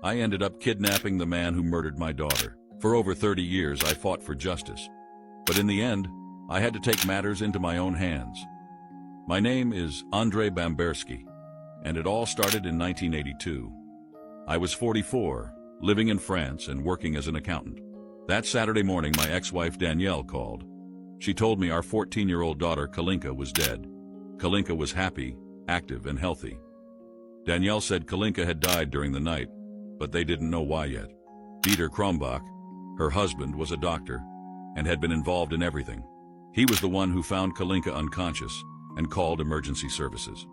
I ended up kidnapping the man who murdered my daughter. For over 30 years, I fought for justice. But in the end, I had to take matters into my own hands. My name is Bamberski, and it all started in 1982. I was 44, living in France and working as an accountant. That Saturday morning, my ex-wife Danielle called. She told me our 14-year-old daughter Kalinka was dead. Kalinka was happy, active, and healthy. Danielle said Kalinka had died during the night, but they didn't know why yet. Dieter Krombach, her husband, was a doctor and had been involved in everything. He was the one who found Kalinka unconscious and called emergency services.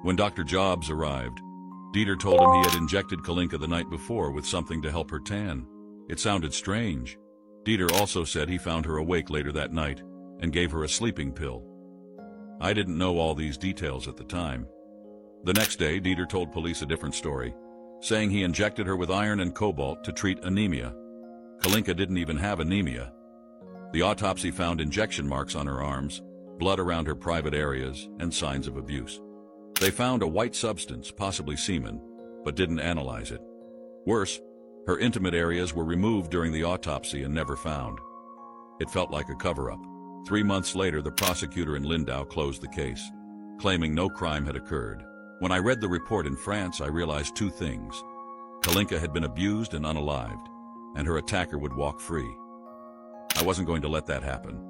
When Dr. Jobs arrived, Dieter told him he had injected Kalinka the night before with something to help her tan. It sounded strange. Dieter also said he found her awake later that night and gave her a sleeping pill. I didn't know all these details at the time. The next day, Dieter told police a different story, saying he injected her with iron and cobalt to treat anemia. Kalinka didn't even have anemia. The autopsy found injection marks on her arms, blood around her private areas, and signs of abuse. They found a white substance, possibly semen, but didn't analyze it. Worse, her intimate areas were removed during the autopsy and never found. It felt like a cover-up. 3 months later, the prosecutor in Lindau closed the case, claiming no crime had occurred. When I read the report in France, I realized two things. Kalinka had been abused and unalived, and her attacker would walk free. I wasn't going to let that happen.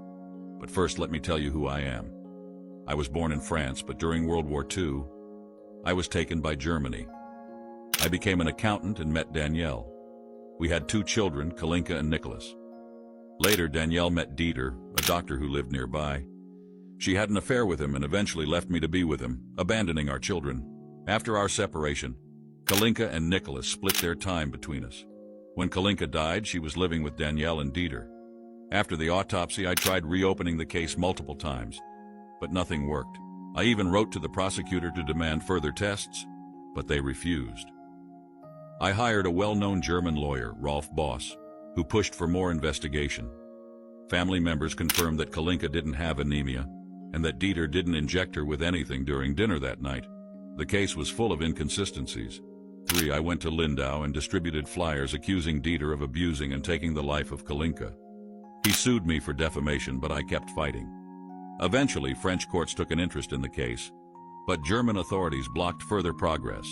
But first, let me tell you who I am. I was born in France, but during World War II, I was taken by Germany. I became an accountant and met Danielle. We had 2 children, Kalinka and Nicholas. Later, Danielle met Dieter, a doctor who lived nearby. She had an affair with him and eventually left me to be with him, abandoning our children. After our separation, Kalinka and Nicholas split their time between us. When Kalinka died, she was living with Danielle and Dieter. After the autopsy, I tried reopening the case multiple times, but nothing worked. I even wrote to the prosecutor to demand further tests, but they refused. I hired a well-known German lawyer, Rolf Boss, who pushed for more investigation. Family members confirmed that Kalinka didn't have anemia and that Dieter didn't inject her with anything during dinner that night. The case was full of inconsistencies. 3. I went to Lindau and distributed flyers accusing Dieter of abusing and taking the life of Kalinka. He sued me for defamation, but I kept fighting. Eventually, French courts took an interest in the case, but German authorities blocked further progress.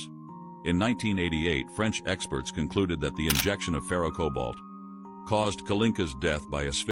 In 1988, French experts concluded that the injection of ferrocobalt caused Kalinka's death by asphyxiation.